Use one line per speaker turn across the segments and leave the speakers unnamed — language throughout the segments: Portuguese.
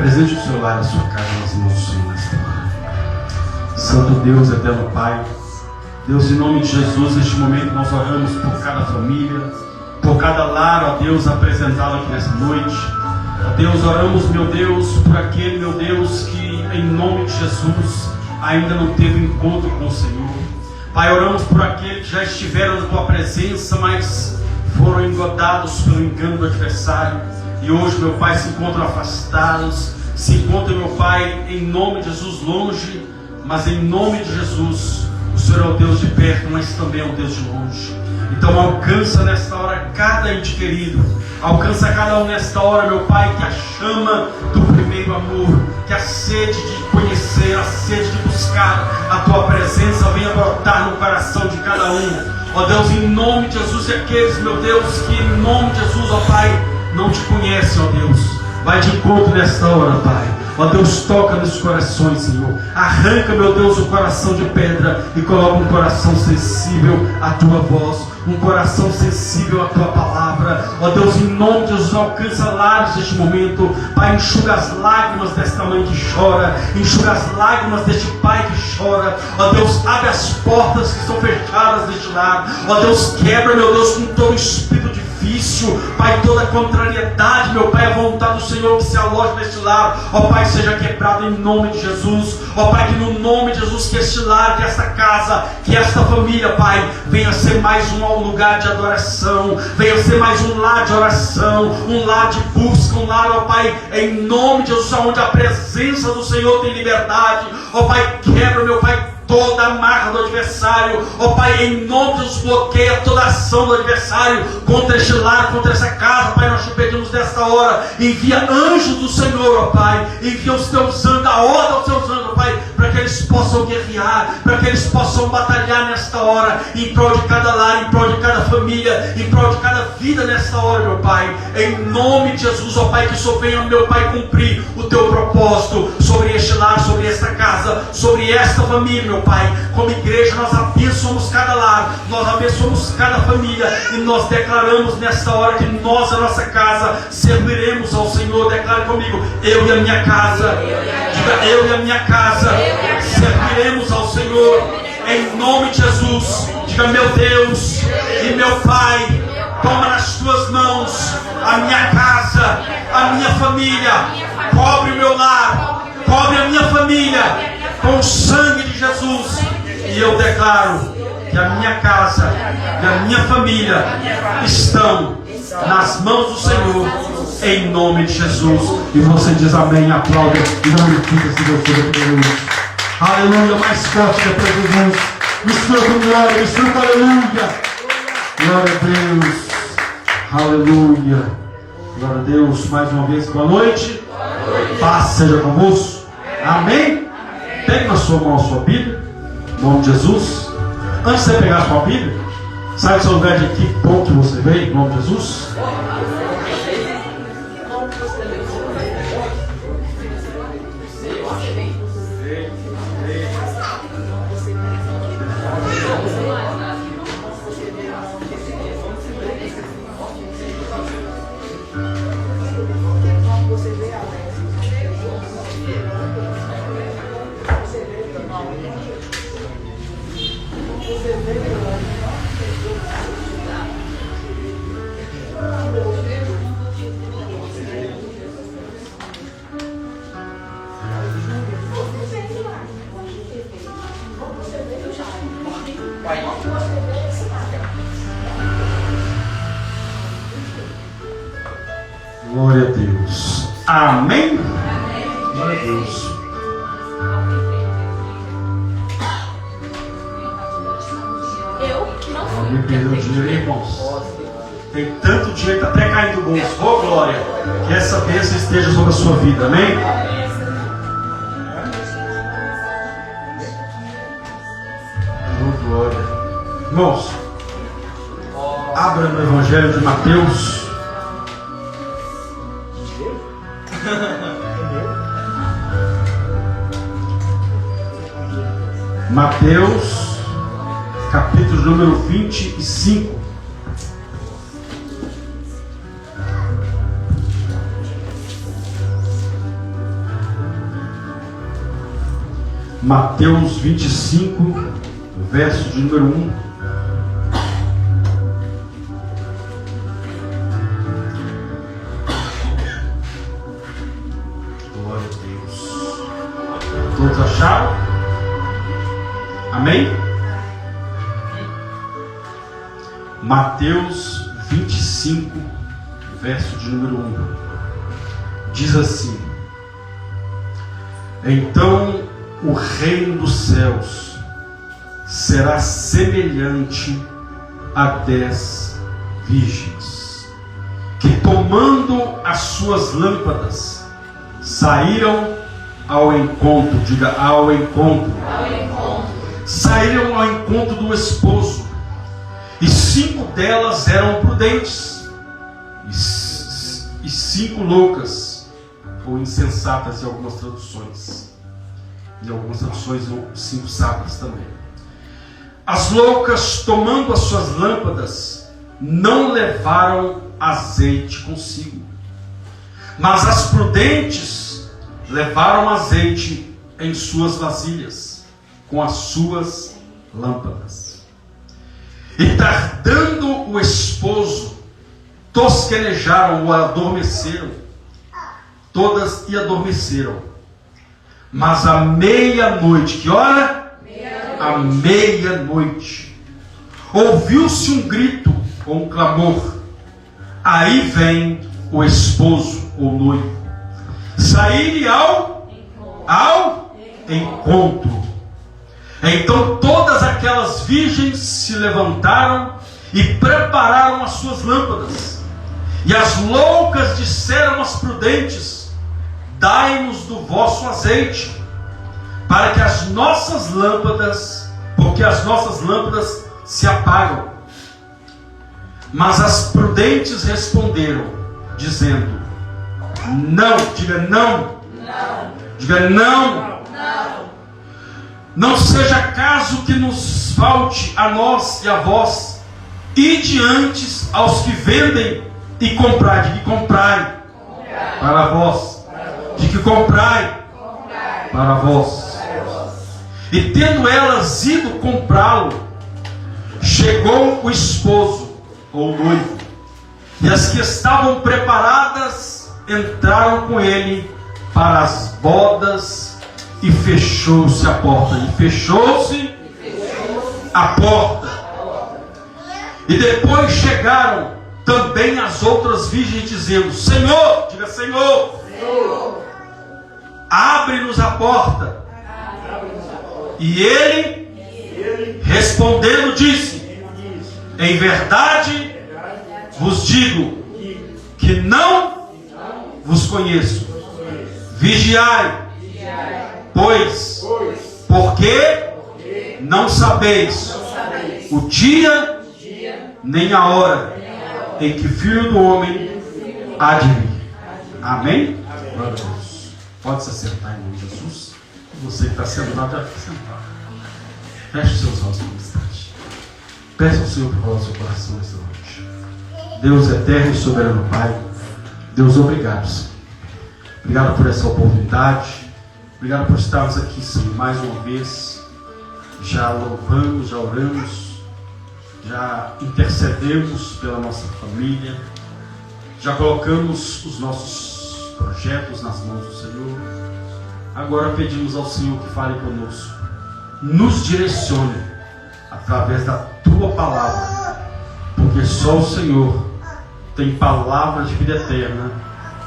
Presente o seu lar, a sua casa, nas mãos do Senhor nesta hora. Santo Deus, eterno Pai, Deus, em nome de Jesus, neste momento nós oramos por cada família, por cada lar, ó Deus, apresentado aqui nesta noite. Ó Deus, oramos, meu Deus, por aquele, meu Deus, que em nome de Jesus ainda não teve encontro com o Senhor. Pai, oramos por aqueles que já estiveram na Tua presença, mas foram engodados pelo engano do adversário. E hoje, meu Pai, se encontram afastados, se encontram, meu Pai, em nome de Jesus, longe, mas em nome de Jesus, o Senhor é o Deus de perto, mas também é o Deus de longe. Então alcança nesta hora cada ente querido, alcança cada um nesta hora, meu Pai, que a chama do primeiro amor, que a sede de conhecer, a sede de buscar a Tua presença venha brotar no coração de cada um. Ó Deus, em nome de Jesus, e aqueles, meu Deus, que em nome de Jesus, ó Pai, não Te conhecem, ó Deus, vai de encontro nesta hora, Pai. Ó Deus, toca nos corações, Senhor. Arranca, meu Deus, o coração de pedra e coloca um coração sensível à Tua voz, um coração sensível à Tua palavra. Ó Deus, em nome de Jesus, alcança lares neste momento. Pai, enxuga as lágrimas desta mãe que chora, enxuga as lágrimas deste pai que chora. Ó Deus, abre as portas que estão fechadas deste lar. Ó Deus, quebra, meu Deus, com todo espírito de vício, Pai, toda contrariedade, meu Pai, a vontade do Senhor que se aloja neste lar, ó Pai, seja quebrado em nome de Jesus, ó Pai, que no nome de Jesus, que este lar, que esta casa, que esta família, Pai, venha ser mais um lugar de adoração, venha ser mais um lar de oração, um lar de busca, um lar, ó Pai, em nome de Jesus, onde a presença do Senhor tem liberdade, ó Pai, quebra, meu Pai, toda a marra do adversário, ó Pai, em nome de Jesus, bloqueia toda a ação do adversário contra este lar, contra essa casa, Pai, nós Te pedimos nesta hora, envia anjos do Senhor, ó Pai, envia os Teus anjos, a ordem aos Teus anjos, ó Pai, para que eles possam guerrear, para que eles possam batalhar nesta hora, em prol de cada lar, em prol de cada família, em prol de cada vida nesta hora, meu Pai, em nome de Jesus, ó Pai, que o Senhor venha, meu Pai, cumprir o Teu propósito sobre este lar, sobre esta casa, sobre esta família, meu Pai. Como igreja nós abençoamos cada lar, nós abençoamos cada família e nós declaramos nesta hora que nós, a nossa casa, serviremos ao Senhor. Declare comigo: eu e a minha casa, diga eu e a minha casa, serviremos ao Senhor em nome de Jesus. Diga: meu Deus e meu Pai, toma nas Tuas mãos a minha casa, a minha família, cobre o meu lar, cobre a minha família com o sangue de Jesus. E eu declaro que a minha casa e a minha família estão nas mãos do Senhor, em nome de Jesus. E você diz amém, aplauda e glorifica-se Deus todo poderoso. Aleluia, mais forte que a Jesus. Mistura com glória, mistura com aleluia. Glória a Deus. Aleluia. Glória a Deus. Mais uma vez, boa noite. Paz seja convosco. Amém. Pegue na sua mão a sua Bíblia, em nome de Jesus. Antes de você pegar a sua Bíblia, sabe o seu lugar de que ponto você veio, em nome de Jesus? Glória a Deus. Amém? Glória a Deus. Me perdeu o dinheiro, irmãos. Tem tanto dinheiro que até caindo do bolso. Oh, glória. Que essa bênção esteja sobre a sua vida. Amém? Oh, glória. Irmãos, abra no Evangelho de Mateus. Mateus, capítulo número 25. Mateus 25, verso de número 1. Glória a Deus. Todos acharam? Amém? Mateus 25, verso de número 1. Diz assim: então o reino dos céus será semelhante a 10 virgens, que tomando as suas lâmpadas, saíram ao encontro, diga ao encontro, saíram ao encontro do esposo, e 5 delas eram prudentes, e 5 loucas, ou insensatas em algumas traduções. Em algumas traduções, 5 sábias também. As loucas, tomando as suas lâmpadas, não levaram azeite consigo. Mas as prudentes levaram azeite em suas vasilhas, com as suas lâmpadas. E tardando o esposo, tosquenejaram ou adormeceram. Todas e adormeceram. Mas à meia-noite, que hora? À meia-noite, ouviu-se um grito ou um clamor. Aí vem o esposo ou noivo. Saíram ao encontro. Então todas aquelas virgens se levantaram e prepararam as suas lâmpadas. E as loucas disseram às prudentes: dai-nos do vosso azeite, para que as nossas lâmpadas, porque as nossas lâmpadas se apagam. Mas as prudentes responderam, dizendo: não, diga não, diga não, não seja caso que nos falte a nós e a vós, ide antes aos que vendem e comprai, de que comprai para vós. De que comprai para vós. E tendo elas ido comprá-lo, chegou o esposo ou noivo, e as que estavam preparadas entraram com ele para as bodas, e fechou-se a porta. E fechou-se a porta. E depois chegaram também as outras virgens, dizendo: Senhor, diga Senhor, abre-nos a porta. E ele respondendo disse: em verdade vos digo que não vos conheço. Vigiai, pois, porque não sabeis o dia nem a hora em que Filho do Homem há de vir. Amém? Glória a Deus. Pode se assentar em nome de Jesus. Você que está sentado, já fica sentado. Feche os seus olhos por um instante. Peça ao Senhor por seu coração nesta noite. Deus eterno e soberano Pai, Deus, obrigado, Senhor. Obrigado por essa oportunidade. Obrigado por estarmos aqui, Senhor, mais uma vez. Já louvamos, já oramos, já intercedemos pela nossa família, já colocamos os nossos projetos nas mãos do Senhor. Agora pedimos ao Senhor que fale conosco, nos direcione através da Tua palavra, porque só o Senhor tem palavra de vida eterna,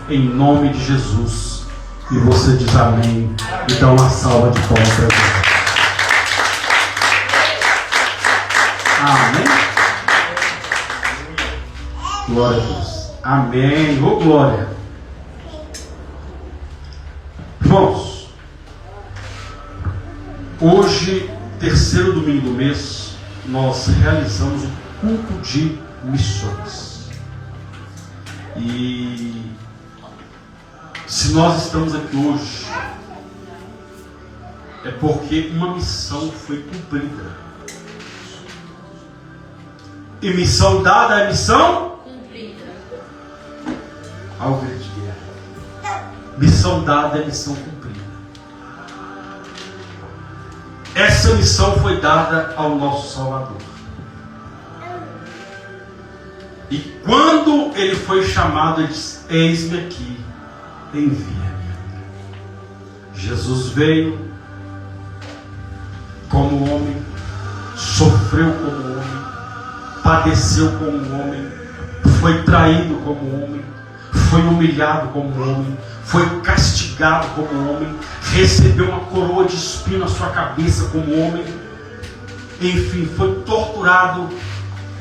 em nome de Jesus. E você diz amém e dá uma salva de palmas para Deus. Amém? Glória a Deus. Amém. Ô glória. Irmãos, hoje, terceiro domingo do mês, nós realizamos o culto de missões. E se nós estamos aqui hoje, é porque uma missão foi cumprida. E missão dada é missão cumprida. Ao grito de guerra. Missão dada é missão cumprida. essa missão foi dada ao nosso Salvador. E quando ele foi chamado, ele disse: eis-me aqui, envia-me. Jesus veio como homem, sofreu como homem, padeceu como homem, foi traído como homem, foi humilhado como homem, foi castigado como homem, recebeu uma coroa de espinho na sua cabeça como homem, enfim, foi torturado.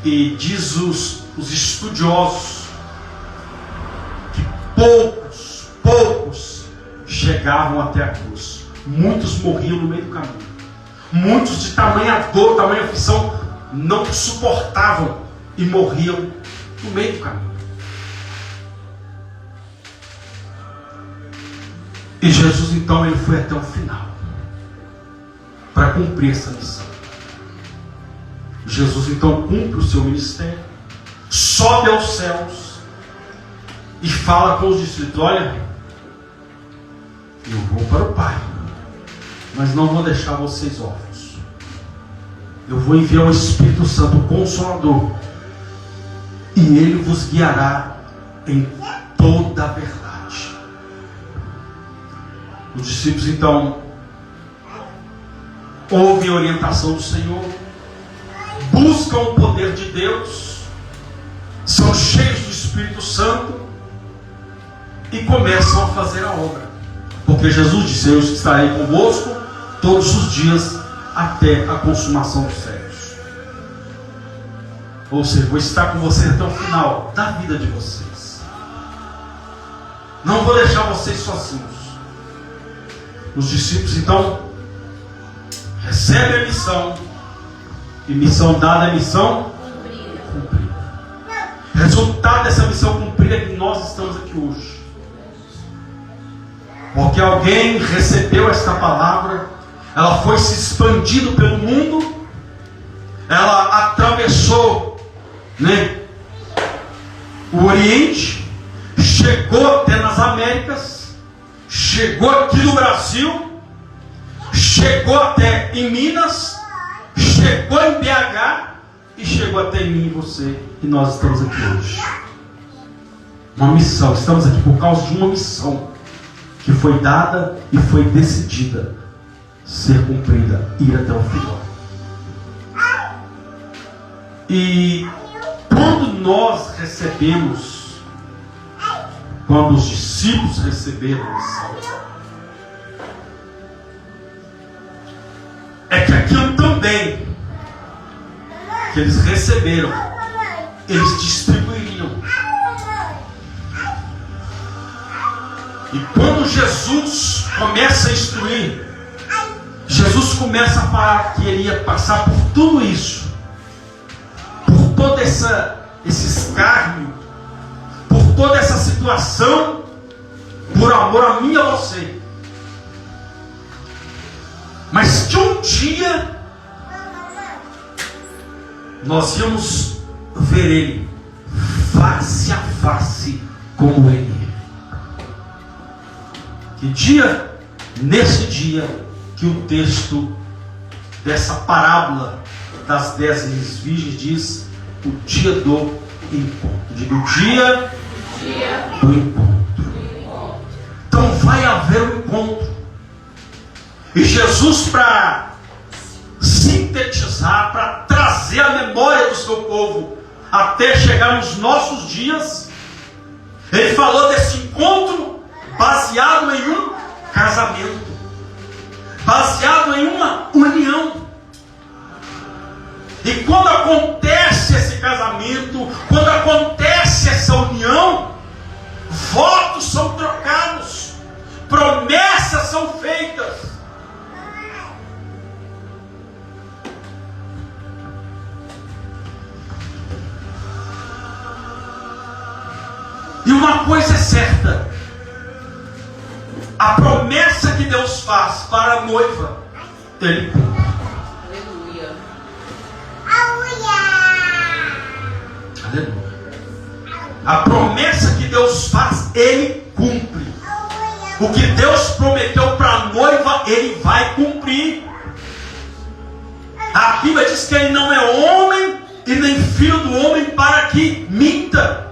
E diz os estudiosos que poucos chegavam até a cruz. Muitos morriam no meio do caminho. Muitos, de tamanha dor, tamanha aflição, não suportavam e morriam no meio do caminho. E Jesus então ele foi até o final para cumprir essa missão. Jesus então cumpre o seu ministério, sobe aos céus e fala com os discípulos: olha, eu vou para o Pai, mas não vou deixar vocês órfãos. Eu vou enviar o Espírito Santo, o Consolador, e ele vos guiará em toda a verdade. Os discípulos então ouvem a orientação do Senhor, buscam o poder de Deus, são cheios do Espírito Santo e começam a fazer a obra. Porque Jesus disse: eu estarei convosco todos os dias até a consumação dos séculos. Ou seja, vou estar com vocês até o final da vida de vocês. Não vou deixar vocês sozinhos. Os discípulos então recebem a missão. E missão dada é missão cumprida. Resultado dessa missão cumprida é que nós estamos aqui hoje. Porque alguém recebeu esta palavra, ela foi se expandindo pelo mundo, ela atravessou, o Oriente, chegou até nas Américas, chegou aqui no Brasil, chegou até em Minas, chegou em BH e chegou até em mim e você, e nós estamos aqui hoje. Uma missão, estamos aqui por causa de uma missão que foi dada e foi decidida ser cumprida, ir até o final. E quando nós recebemos, quando os discípulos receberam a missão, é que aquilo também que eles receberam, eles distribuiriam. E quando Jesus começa a instruir, Jesus começa a falar que ele ia passar por tudo isso, por todo esse escárnio, por toda essa situação, por amor a mim e a você. Mas que um dia nós íamos ver ele face a face como ele é. Que dia? Nesse dia que o texto dessa parábola das 10 virgens diz: o dia do encontro. Diga: o dia do encontro. Então vai haver um encontro. E Jesus, para sintetizar, para trazer a memória do seu povo até chegar nos nossos dias, ele falou desse encontro baseado em um casamento, baseado em uma união. E quando acontece esse casamento, quando acontece essa união, votos são trocados, promessas são feitas. E uma coisa é certa: a promessa que Deus faz para a noiva, Ele cumpre.
Aleluia.
Aleluia. A promessa que Deus faz, Ele cumpre. O que Deus prometeu para a noiva, Ele vai cumprir. A Bíblia diz que ele não é homem e nem filho do homem para que minta.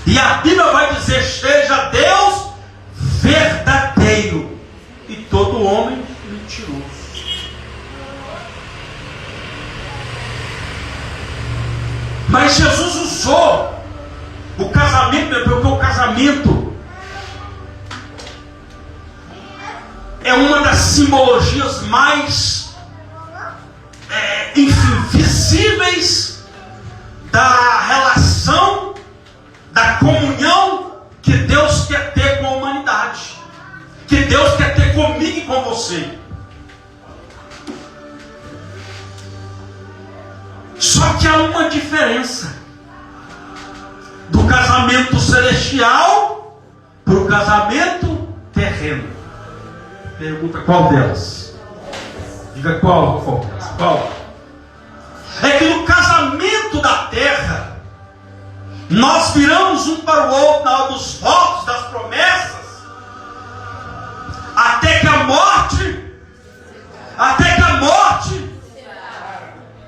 E a Bíblia vai dizer: seja Deus verdadeiro e todo homem mentiroso. Mas Jesus usou o casamento, porque o casamento é uma das simbologias mais invisíveis da relação, da comunhão que Deus quer ter com a humanidade, que Deus quer ter comigo e com você. Só que há uma diferença do casamento celestial para o casamento terreno. Pergunta: qual delas? Diga qual delas? Qual? É que no casamento da terra, nós viramos um para o outro na hora dos votos, das promessas, até que a morte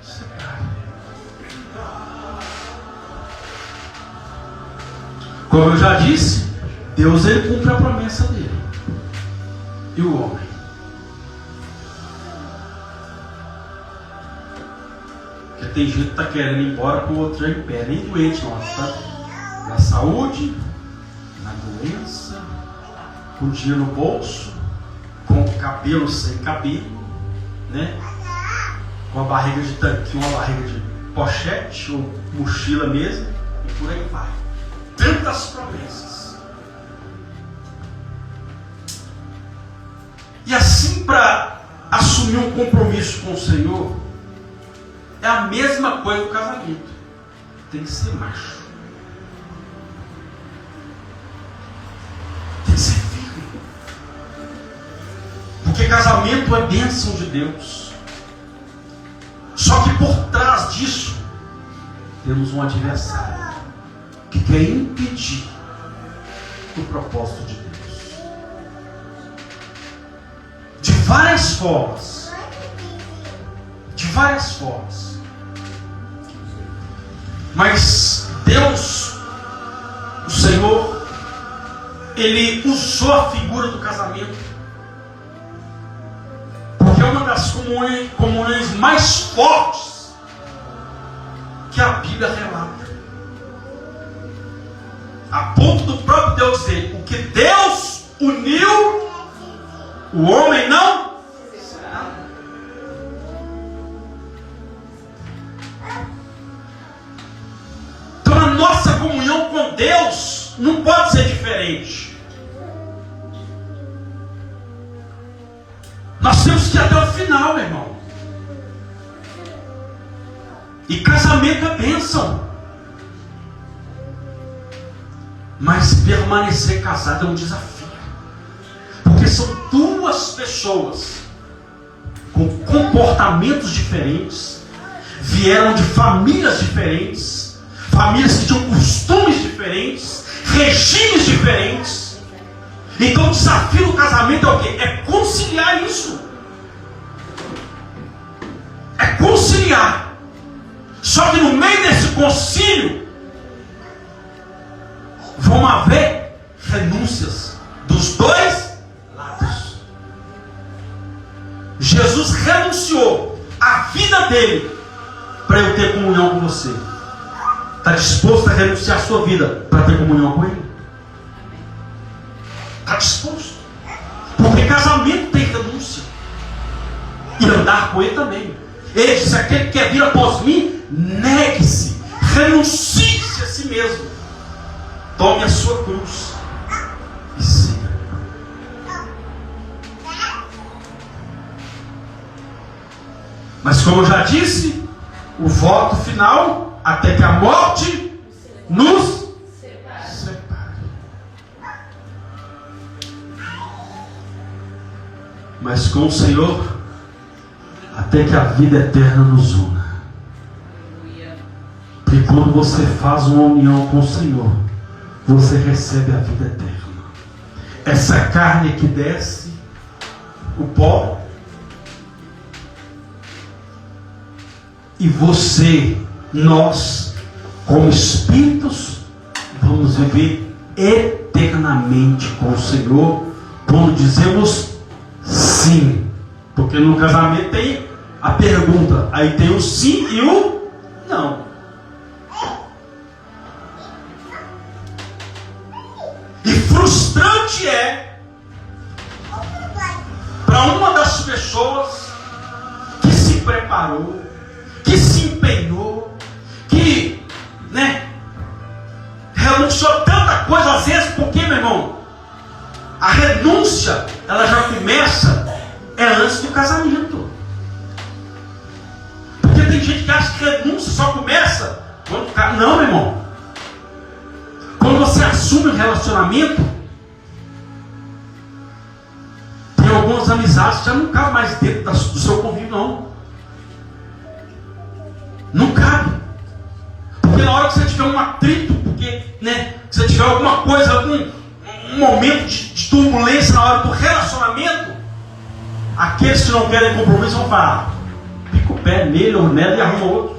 separe. Como eu já disse, Deus, ele cumpre a promessa dele. E o homem? Porque tem gente que está querendo ir embora com o outro já em pé, nem doente não, tá? Na saúde, na doença, com dinheiro no bolso, com cabelo sem cabelo, né? Com a barriga de tanquinho, uma barriga de pochete ou mochila mesmo, e por aí vai. Tantas promessas. E assim, para assumir um compromisso com o Senhor, é a mesma coisa do casamento. Tem que ser macho. Tem que ser firme. Porque casamento é bênção de Deus. Só que por trás disso, temos um adversário que quer impedir o propósito de Deus. De várias formas. De várias formas. Mas Deus, o Senhor, ele usou a figura do casamento, porque é uma das comunhões mais fortes que a Bíblia relata. A ponto do próprio Deus dizer: o que Deus uniu, o homem não. Então a nossa comunhão com Deus não pode ser diferente. Nós temos que ir até o final, meu irmão. E casamento é bênção. Mas permanecer casado é um desafio. Porque são duas pessoas com comportamentos diferentes, vieram de famílias diferentes, famílias que tinham costumes diferentes, regimes diferentes. Então o desafio do casamento é o quê? É conciliar isso. É conciliar. Só que no meio desse concílio vão haver renúncias dos dois lados. Jesus renunciou a vida dele para eu ter comunhão com você. Está disposto a renunciar a sua vida para ter comunhão com ele? Está disposto? Porque casamento tem renúncia. E andar com ele também. Ele disse: aquele que quer vir após mim, negue-se, renuncie-se a si mesmo, tome a sua cruz e siga. Mas como eu já disse, o voto final, até que a morte nos separe. Mas com o Senhor, até que a vida eterna nos una. Porque quando você faz uma união com o Senhor, você recebe a vida eterna. Essa carne que desce, o pó, e você, nós, como espíritos, vamos viver eternamente com o Senhor, quando dizemos sim. Porque no casamento tem a pergunta, aí tem o sim e o não. E frustrante é para uma das pessoas que se preparou, que se empenhou, que renunciou tanta coisa, às vezes, porque, meu irmão, a renúncia ela já começa antes do casamento. Porque tem gente que acha que renúncia só começa quando o cara. Não, meu irmão. Quando você assume um relacionamento, tem algumas amizades que já não cabem mais dentro do seu convívio, não. Não cabe. Porque na hora que você tiver um atrito, porque, que você tiver alguma coisa, algum momento de turbulência na hora do relacionamento, aqueles que não querem compromisso vão falar, pica o pé nele ou nela e arruma outro.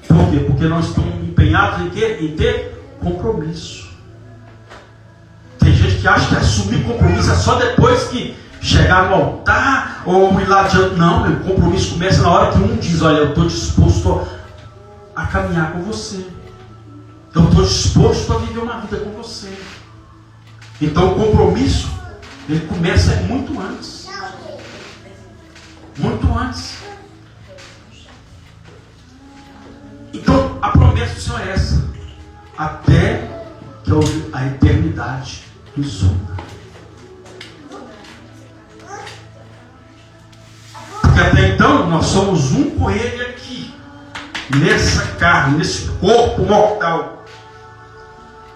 Por quê? Porque nós estamos empenhados em ter compromisso. Tem gente que acha que assumir compromisso é só depois que chegar no altar ou ir lá adiante. Não, meu compromisso começa na hora que um diz, olha, eu estou disposto a caminhar com você. Eu estou disposto a viver uma vida com você. Então o compromisso, ele começa muito antes. Muito antes. Então a promessa do Senhor é essa. Até que a eternidade nos una. Porque até então nós somos um com Ele aqui. Nessa carne, nesse corpo mortal.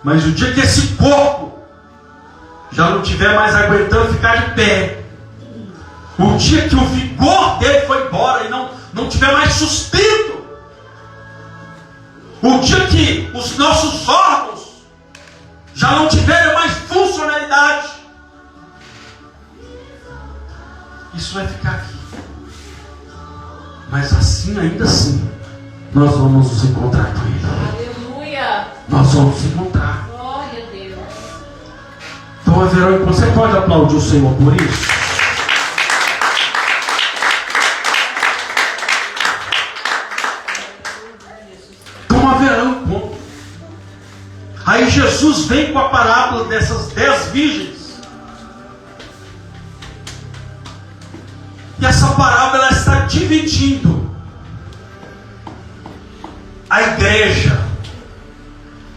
Mas o dia que esse corpo já não estiver mais aguentando ficar de pé, o dia que o vigor dele foi embora e não tiver mais sustento, o dia que os nossos órgãos já não tiverem mais funcionalidade, isso vai ficar aqui. Mas assim, ainda assim, nós vamos nos encontrar com Ele.
Aleluia!
Nós vamos nos encontrar.
Glória a Deus.
Então, Verônica, você pode aplaudir o Senhor por isso? Então, haverá um ponto. Aí Jesus vem com a parábola dessas 10 virgens. E essa parábola ela está dividindo a igreja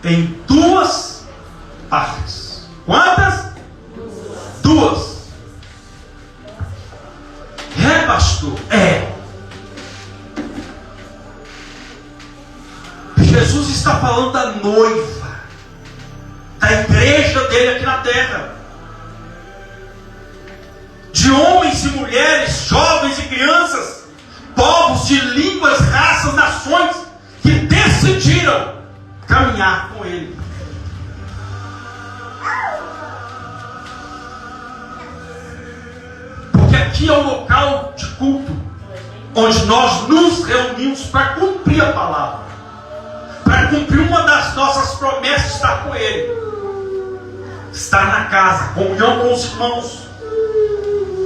em 2 partes. Quantas? 2. Pastor? Jesus está falando da noiva, da igreja dele aqui na terra, de homens e mulheres, jovens e crianças, povos de línguas, raças, nações, que decidiram caminhar com Ele. Porque aqui é o local de culto, onde nós nos reunimos para cumprir a palavra, para cumprir uma das nossas promessas, estar com Ele, estar na casa, comunhão com os irmãos,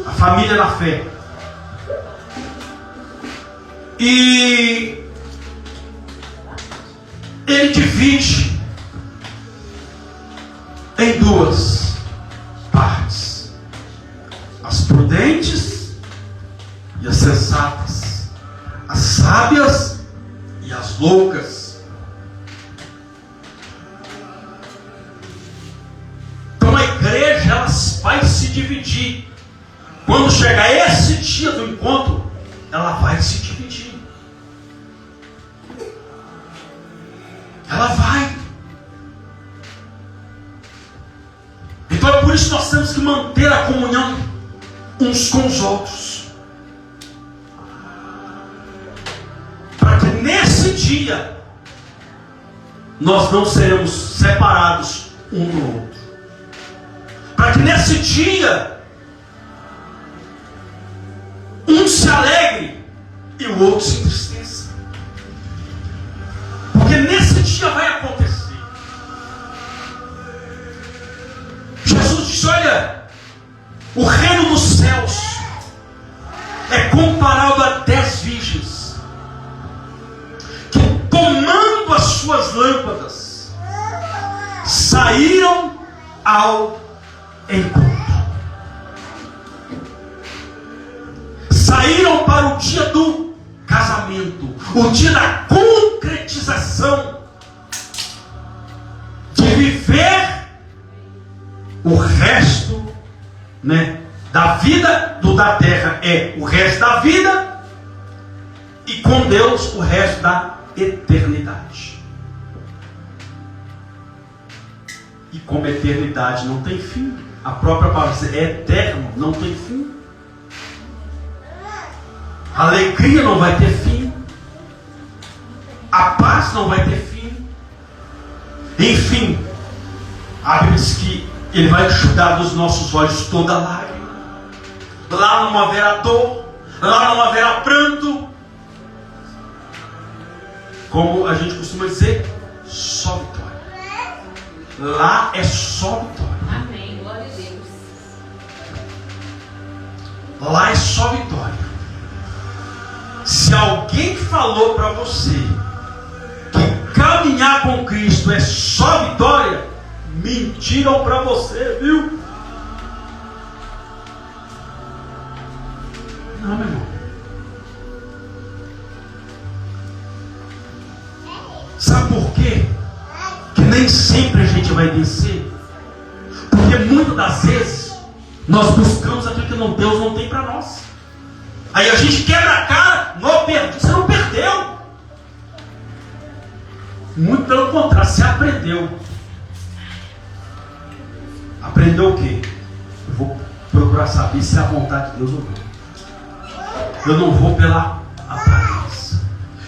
a família na fé. E ele divide em 2 partes: as prudentes e as sensatas, as sábias e as loucas. Então a igreja ela vai se dividir. Quando chegar esse dia do encontro, ela vai se dividir. Ela vai. Então é por isso que nós temos que manter a comunhão uns com os outros, para que nesse dia nós não seremos separados um do outro, para que nesse dia um se alegre e o outro se entristeça. Porque nesse dia vai acontecer. Jesus disse: olha, o reino dos céus é comparado a 10 virgens que, tomando as suas lâmpadas, saíram ao encontro. Saíram para o dia do casamento, o dia da concretização, de viver o resto, da vida da terra, é o resto da vida, e com Deus o resto da eternidade. E como a eternidade não tem fim, a própria palavra é eterno, não tem fim. A alegria não vai ter fim. A paz não vai ter fim. Enfim, a Bíblia diz que Ele vai enxugar dos nossos olhos toda lágrima. Lá não haverá dor, lá não haverá pranto. Como a gente costuma dizer, só vitória. Lá é só vitória.
Amém, glória a Deus.
Lá é só vitória. Se alguém falou para você que caminhar com Cristo é só vitória, mentiram para você, viu? Não, meu irmão. Sabe por quê? Que nem sempre a gente vai vencer. Porque muitas das vezes nós buscamos aquilo que Deus não tem para nós. Aí a gente quebra a cara, você não perdeu. Muito pelo contrário, você aprendeu. Aprendeu o quê? Eu vou procurar saber se é a vontade de Deus ou não. Eu não vou pela aparência.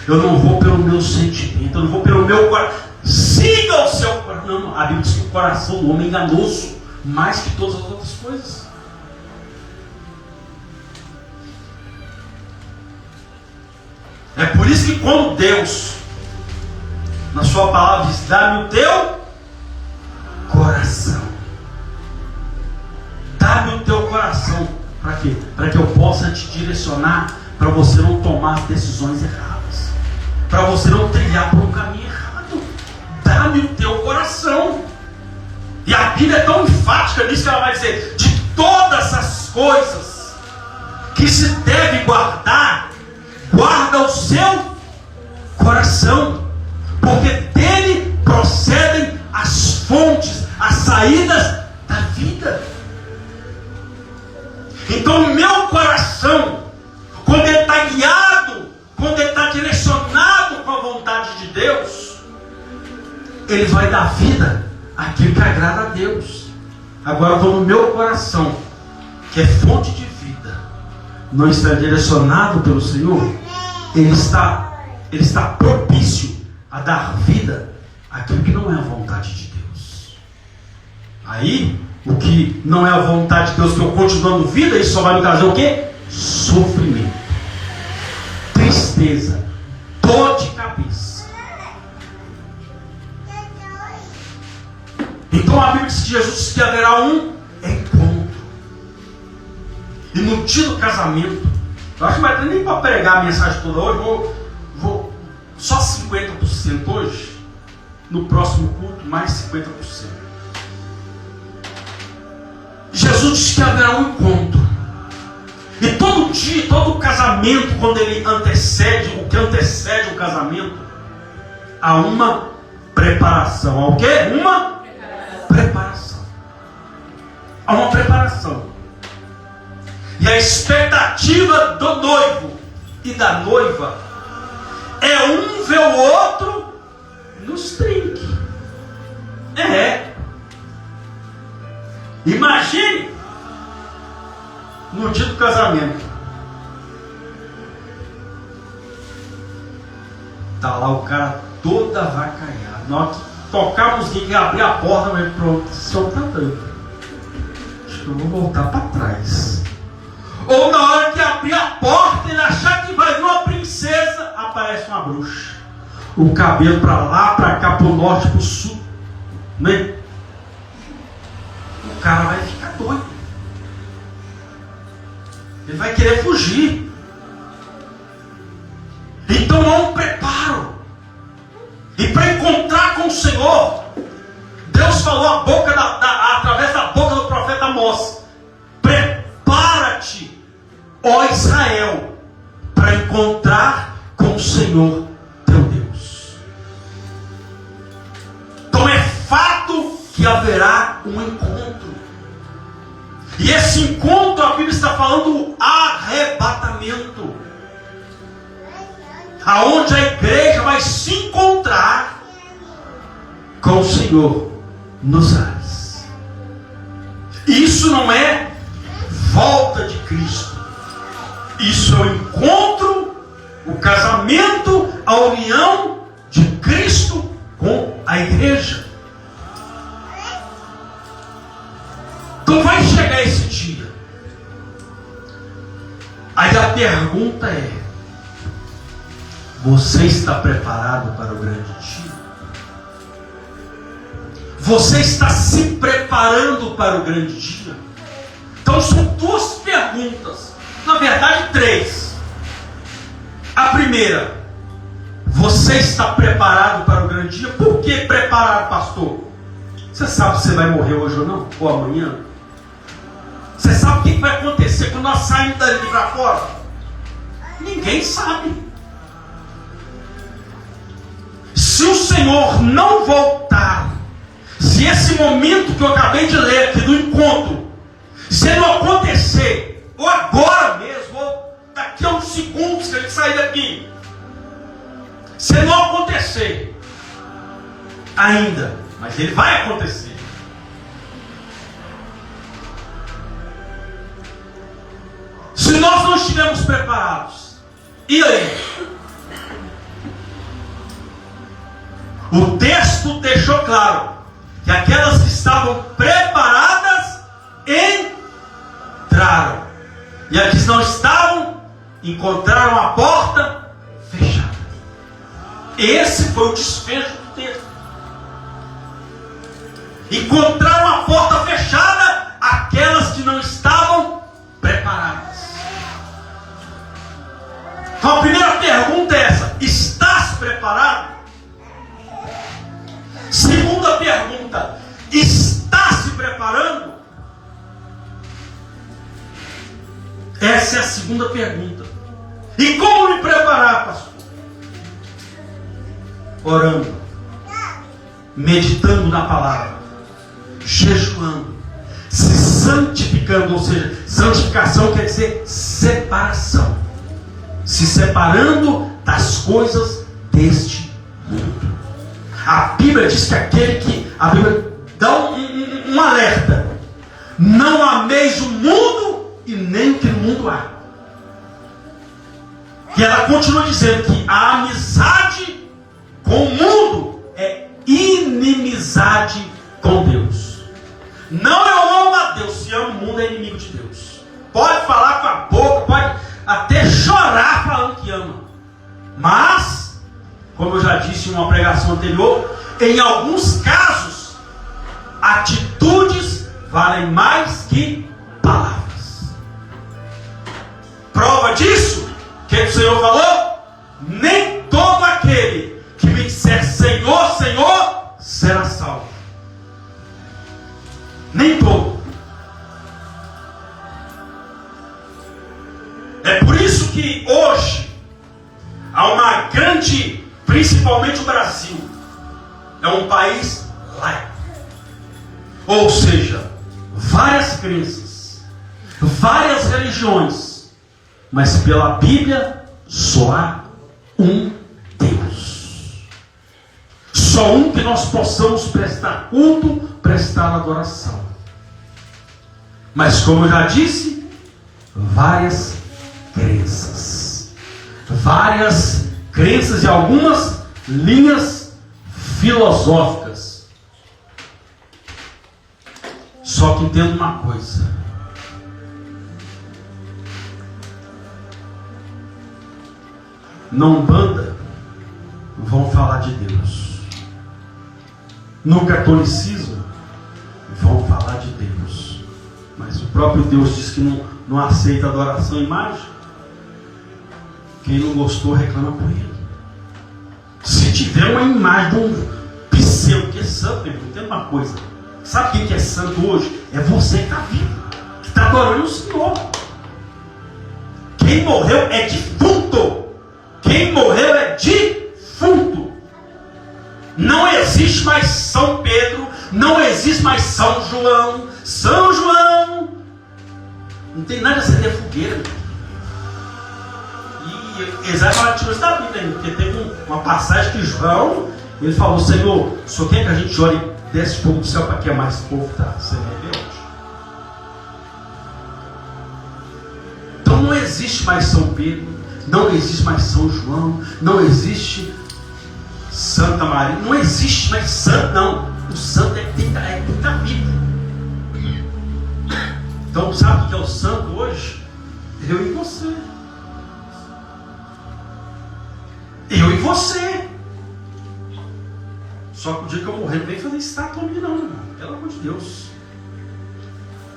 Eu não vou pelo meu sentimento. Eu não vou pelo meu coração. Siga o seu coração. Não, a Bíblia diz que o coração do homem é enganoso mais que todas as outras coisas. É por isso que quando Deus, na sua palavra, diz: dá-me o teu coração. Dá-me o teu coração. Para quê? Para que eu possa te direcionar, para você não tomar decisões erradas, para você não trilhar por um caminho errado. Dá-me o teu coração. E a Bíblia é tão enfática nisso que ela vai dizer: de todas as coisas que se deve guardar, guarda o seu coração, porque dele procedem as fontes, as saídas da vida. Então o meu coração, quando ele está guiado, quando ele está direcionado com a vontade de Deus, ele vai dar vida àquilo que agrada a Deus. Agora, quando o meu coração, que é fonte de vida, não está direcionado pelo Senhor, ele está propício a dar vida àquilo que não é a vontade de Deus. Aí, o que não é a vontade de Deus, que eu continuo dando vida, isso só vai me trazer o quê? Sofrimento, tristeza, dor de cabeça. Então a Bíblia diz que Jesus disse que haverá um encontro. E no dia do casamento, eu acho que não vai ter nem para pregar a mensagem toda hoje, vou só 50% hoje, no próximo culto mais 50%. Jesus disse que haverá um encontro. E todo dia, todo casamento, quando ele antecede, o que antecede o casamento, há uma preparação. Há o quê? Uma preparação. Há uma preparação. E a expectativa do noivo e da noiva é um ver o outro nos trinques. Imagine no dia do casamento. Tá lá o cara todo avacalhado. Na hora que tocar a musiquinha, que abrir a porta, mas pronto, o som tá dando. Acho que eu vou voltar para trás. Ou na hora que abrir a porta, ele achar que vai vir uma princesa parece uma bruxa. O cabelo para lá, para cá, para o norte, para o sul. Né? O cara vai ficar doido. Ele vai querer fugir. Então há um preparo. E para encontrar com o Senhor, Deus falou através da boca do profeta Amós: prepara-te, ó Israel, para encontrar com o Senhor teu Deus. Então é fato que haverá um encontro. E esse encontro, a Bíblia está falando do arrebatamento, aonde a igreja vai se encontrar com o Senhor nos ares. Isso não é volta de Cristo. Isso é o encontro, o casamento, a união de Cristo com a igreja. Então vai chegar esse dia. Aí a pergunta é: você está preparado para o grande dia? Você está se preparando para o grande dia? Então são duas perguntas, na verdade 3. A primeira: você está preparado para o grande dia? Por que preparar, pastor? Você sabe se você vai morrer hoje ou não? Ou amanhã? Você sabe o que vai acontecer quando nós saímos dali para fora? Ninguém sabe. Se o Senhor não voltar, se esse momento que eu acabei de ler aqui do encontro, se não acontecer, ou agora mesmo, ou daqui a uns segundos que a gente sair daqui, se não acontecer ainda, mas ele vai acontecer. Se nós não estivermos preparados, e aí? O texto deixou claro que aquelas que estavam preparadas entraram, e as que não estavam encontraram a porta fechada. Esse foi o desfecho do texto. Encontraram a porta fechada aquelas que não estavam preparadas. Então a primeira pergunta é essa: estás preparado? Segunda pergunta: está se preparando? Essa é a segunda pergunta. E como me preparar, pastor? Orando, meditando na palavra, jejuando, se santificando. Ou seja, santificação quer dizer separação, se separando das coisas deste mundo. A Bíblia diz que aquele que... A Bíblia dá um alerta: não ameis o mundo e nem o que no mundo há. E ela continua dizendo que a amizade com o mundo é inimizade com Deus. Não eu amo a Deus. Se ama o mundo, é inimigo de Deus. Pode falar com a boca, pode até chorar falando que ama, mas, como eu já disse em uma pregação anterior, em alguns casos, atitudes valem mais que palavras. Prova disso, que o Senhor falou: nem todo aquele que me disser Senhor, Senhor, será salvo. Nem todo. É por isso que hoje há uma grande, principalmente o Brasil, é um país laico. Ou seja, várias crenças, várias religiões, mas pela Bíblia só há um Deus. Só um que nós possamos prestar culto, prestar adoração. Mas como eu já disse, várias crenças e algumas linhas filosóficas. Só que entenda uma coisa: na Umbanda vão falar de Deus. No catolicismo, vão falar de Deus. Mas o próprio Deus diz que não aceita adoração à imagem. Quem não gostou, reclama com ele. Se tiver uma imagem de um pseudo que é santo, entenda uma coisa. Sabe quem que é santo hoje? É você que está vivo, que está adorando o Senhor. Quem morreu é defunto. Quem morreu é defunto. Não existe mais São Pedro, não existe mais São João. São João não tem nada a acender fogueira. E exatamente da Bíblia, porque teve uma passagem que João, ele falou: Senhor, o Senhor quer que a gente ore e desce fogo do céu para queimar esse povo que está sendo rebelde? Então não existe mais São Pedro, não existe mais São João, não existe Santa Maria, não existe mais santo, não. O santo é quem está vivo. Então sabe o que é o santo hoje? Eu e você. Eu e você. Só que o dia que eu morrer não vem fazer estátua a mim não, irmão. Pelo amor de Deus.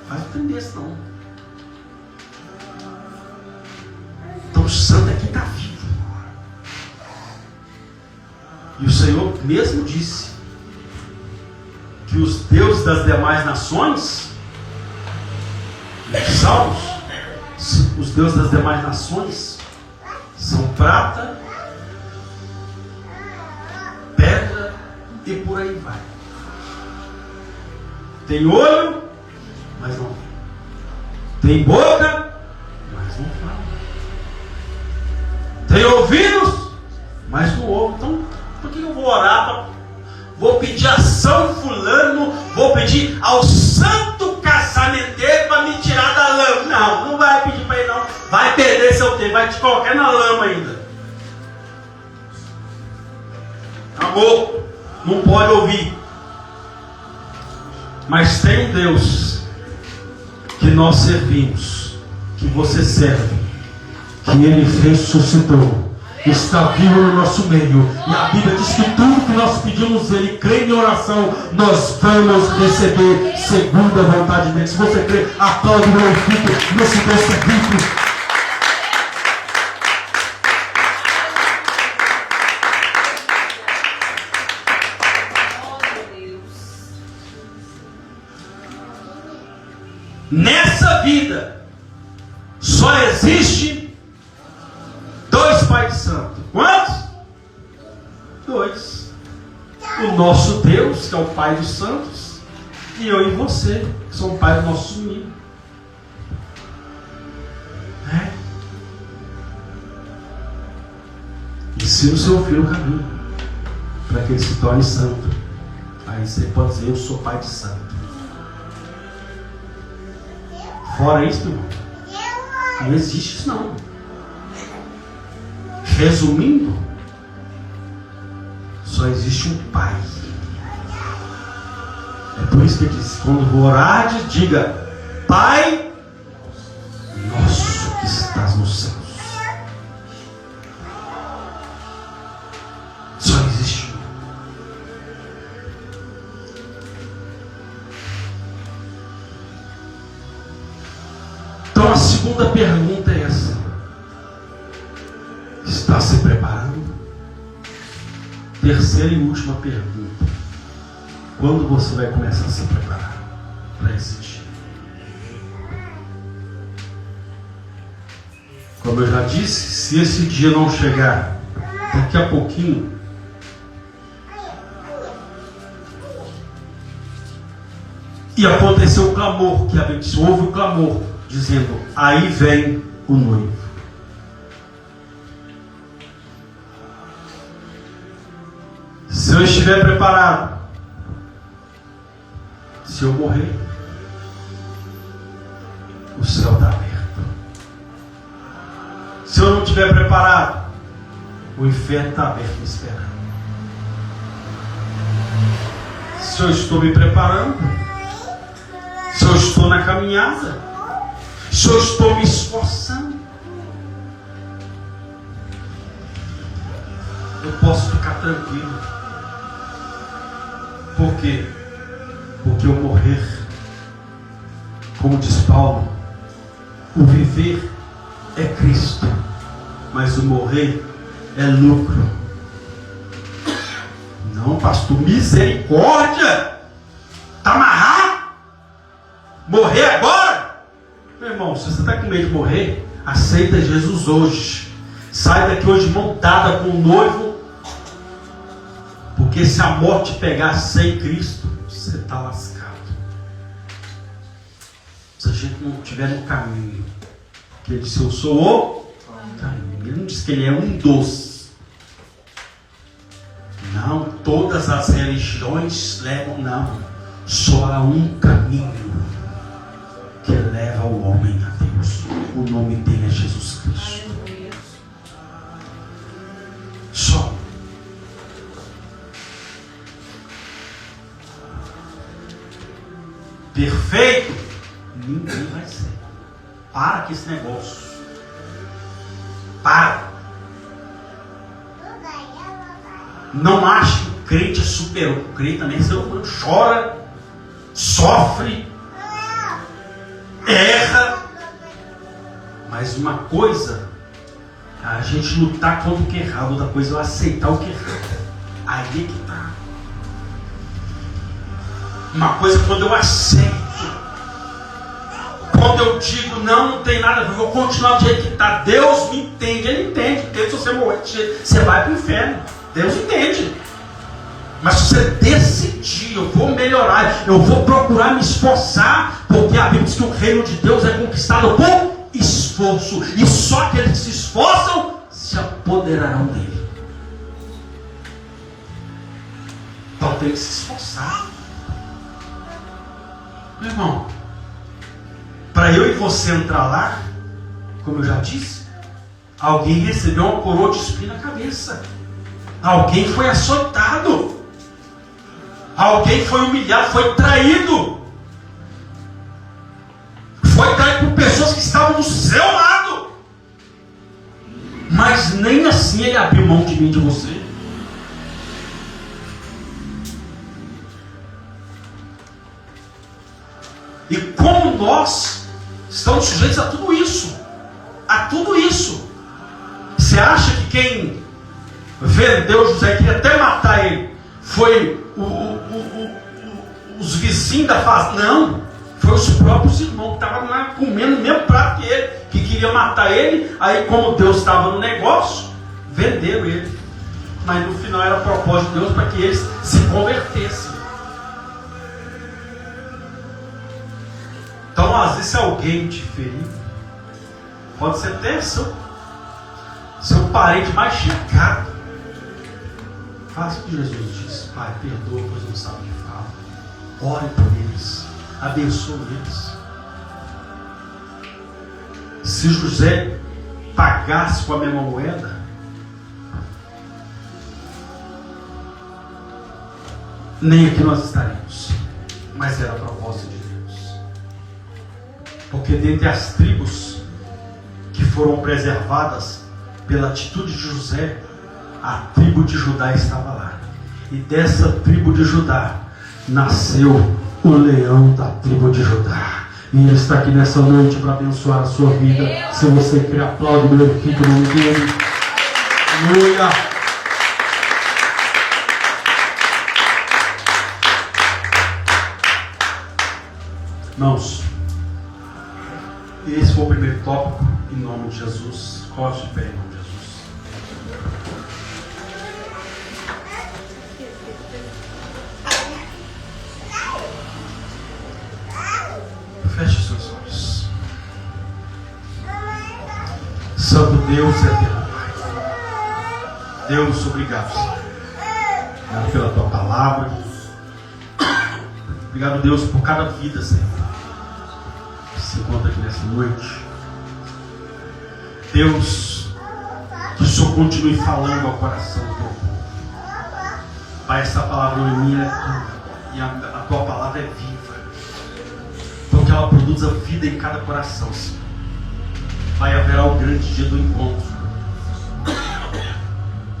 Faz entender isso não. Então o santo é quem está vivo. E o Senhor mesmo disse que os deuses das demais nações, nos Salmos, os deuses das demais nações são prata, pedra e por aí vai. Tem olho, mas não vê. Tem boca, mas não fala. Tem ouvidos, mas não ouve. Então, por que eu vou orar? Vou pedir a São Fulano, vou pedir ao santo casamenteiro para me tirar da lama. Não vai pedir para ele não. Vai perder seu tempo, vai te colocar na lama ainda. Amor, não pode ouvir. Mas tem um Deus que nós servimos, que você serve, que Ele ressuscitou, está vivo no nosso meio, e a Bíblia diz que tudo que nós pedimos Ele, crê em oração, nós vamos receber segundo a vontade dele. Se você crê, aplaude o glorifique nesse Deus que é vivo. Nessa vida só existe dois Pais Santos. Quantos? Dois. O nosso Deus, que é o Pai dos Santos, e eu e você, que são o Pai do nosso inimigo. Ensina o seu filho o caminho para que ele se torne santo. Aí você pode dizer: eu sou pai de santo. Fora isso, irmão, não existe isso não. Resumindo, só existe um Pai. É por isso que ele diz: quando orares, diga: Pai nosso que estás nos céus. Só existe um. Então a segunda pergunta é essa: está se preparando? Terceira e última pergunta: quando você vai começar a se preparar para esse dia? Como eu já disse, se esse dia não chegar daqui a pouquinho, e aconteceu o clamor, que a Bíblia diz, houve o clamor, dizendo: aí vem o noivo. Se eu estiver preparado, se eu morrer, o céu está aberto. Se eu não estiver preparado, o inferno está aberto me esperando. Se eu estou me preparando, se eu estou na caminhada, se eu estou me esforçando, eu posso ficar tranquilo. Por quê? Porque o morrer, como diz Paulo, o viver é Cristo, mas o morrer é lucro. Não, pastor, misericórdia! Está amarrado? Morrer agora? Meu irmão, se você está com medo de morrer, aceita Jesus hoje. Sai daqui hoje montada com o noivo, porque se a morte pegar sem Cristo, você está lascado. Se a gente não estiver no caminho, que ele disse, eu sou o caminho. Ele não disse que ele é um dos. Não, todas as religiões levam, não. Só há um caminho que leva o homem a Deus. O nome dele é Jesus Cristo. Só. Perfeito? Ninguém vai ser. Para com esse negócio. Para. Não ache que o crente é superou. O crente também é ser humano. Chora, sofre, erra. Mas uma coisa é a gente lutar contra o que é errado. Outra coisa é eu aceitar o que é errado. Aí é que está. Uma coisa é quando eu aceito. Quando eu digo, não tem nada, eu vou continuar do jeito que está. Deus me entende, Ele entende. Deus, se você morrer, você vai para o inferno. Deus entende. Mas se você decidir, eu vou melhorar, eu vou procurar me esforçar, porque a Bíblia diz que o reino de Deus é conquistado por esforço. E só aqueles que se esforçam se apoderarão dele. Então tem que se esforçar. Meu irmão, para eu e você entrar lá, como eu já disse, alguém recebeu uma coroa de espinho na cabeça. Alguém foi açoitado. Alguém foi humilhado, foi traído. Foi traído por pessoas que estavam do seu lado. Mas nem assim ele abriu mão de mim e de você. E como nós estamos sujeitos a tudo isso. A tudo isso. Você acha que quem vendeu José, queria até matar ele, foi os vizinhos da fazenda? Não. Foi os próprios irmãos que estavam lá comendo o mesmo prato que ele, que queriam matar ele. Aí, como Deus estava no negócio, venderam ele. Mas no final era propósito de Deus para que eles se convertessem. Então, às vezes, se alguém te ferir, pode ser até seu parente mais chegado. Faça o que Jesus disse. Pai, perdoa, pois não sabe o que fala. Ore por eles. Abençoe eles. Se José pagasse com a mesma moeda, nem aqui nós estaríamos. Mas era a propósito de Deus. Porque dentre as tribos que foram preservadas pela atitude de José, a tribo de Judá estava lá. E dessa tribo de Judá nasceu o leão da tribo de Judá. E ele está aqui nessa noite para abençoar a sua vida. Se você quer, aplaude, glorifique o nome dele. Aleluia. Irmãos, esse foi o primeiro tópico. Em nome de Jesus. Coloque de pé em nome de Jesus. Feche seus olhos. Santo Deus e eterno Pai, Deus, obrigado, Senhor. Obrigado pela tua palavra. Obrigado, Deus, por cada vida, Senhor, que se encontra aqui nessa noite. Deus, que o Senhor continue falando ao coração do teu povo. Pai, essa palavra em mim é tua, e a tua palavra é viva. Então que ela produza vida em cada coração, Senhor. Pai, haverá o grande dia do encontro.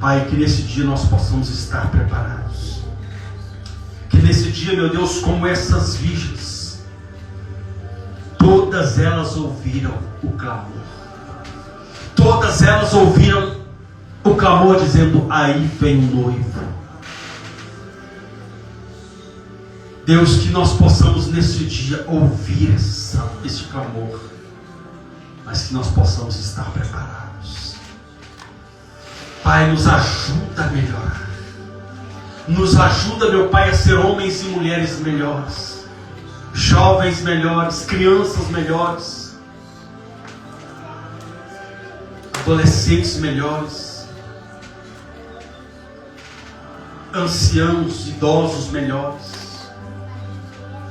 Pai, que nesse dia nós possamos estar preparados. Que nesse dia, meu Deus, como essas virgens, todas elas ouviram o clamor. Todas elas ouviram o clamor dizendo: aí vem o noivo. Deus, que nós possamos nesse dia ouvir esse clamor, mas que nós possamos estar preparados. Pai, nos ajuda a melhorar. Nos ajuda, meu Pai, a ser homens e mulheres melhores, jovens melhores, crianças melhores, adolescentes melhores, anciãos, idosos melhores.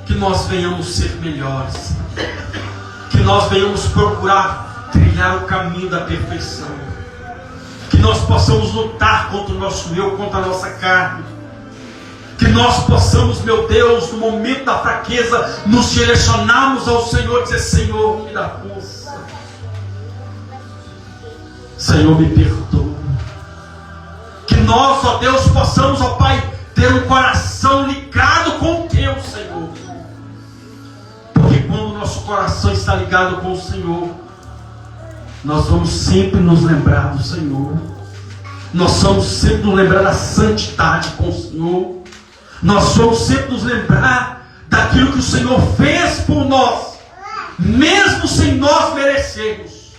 Que nós venhamos ser melhores, que nós venhamos procurar trilhar o caminho da perfeição, que nós possamos lutar contra o nosso eu, contra a nossa carne, que nós possamos, meu Deus, no momento da fraqueza, nos direcionarmos ao Senhor e dizer: Senhor, me dá força, Senhor, me perdoa. Que nós, ó Deus, possamos, ó Pai, ter um coração ligado com o Teu, Senhor. Porque quando o nosso coração está ligado com o Senhor, nós vamos sempre nos lembrar do Senhor. Nós vamos sempre nos lembrar da santidade com o Senhor. Nós vamos sempre nos lembrar daquilo que o Senhor fez por nós, mesmo sem nós merecermos,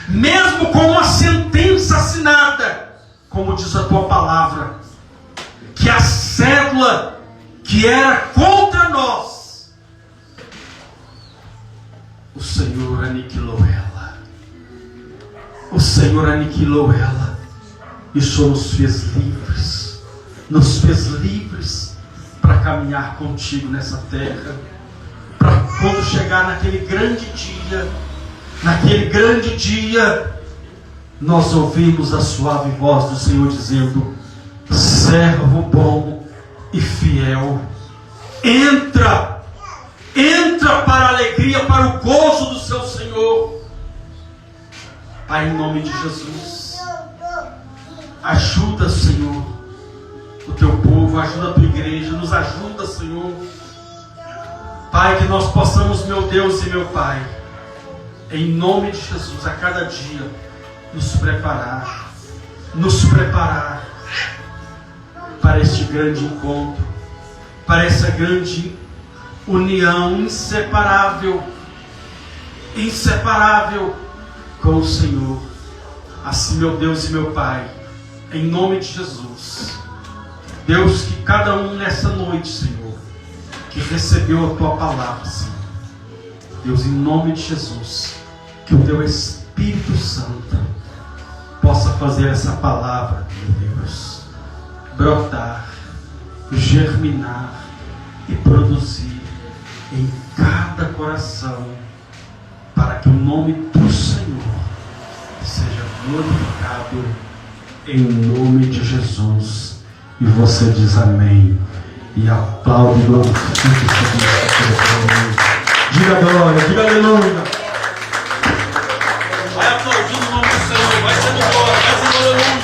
mesmo com uma sentença assinada, como diz a Tua palavra, que a cédula que era contra nós, o Senhor aniquilou ela. O Senhor aniquilou ela e só nos fez livres. Nos fez livres para caminhar contigo nessa terra. Para quando chegar naquele grande dia, nós ouvimos a suave voz do Senhor dizendo: servo bom e fiel, entra para a alegria, para o gozo do seu Senhor. Pai, em nome de Jesus, ajuda, Senhor, o Teu povo, ajuda a Tua igreja, nos ajuda, Senhor. Pai, que nós possamos, meu Deus e meu Pai, em nome de Jesus, a cada dia, nos preparar para este grande encontro, para essa grande união inseparável com o Senhor. Assim, meu Deus e meu Pai, em nome de Jesus, Deus, que cada um nessa noite, Senhor, que recebeu a Tua palavra, Senhor, Deus, em nome de Jesus, que o Teu Espírito Santo possa fazer essa palavra, meu Deus, brotar, germinar e produzir em cada coração, para que o nome do Senhor seja glorificado, em nome de Jesus. E você diz amém e aplaude, glorifique o Senhor. Diga glória, diga aleluia. Vai aplaudindo o nome do Senhor, vai sendo glória, vai sendo aleluia.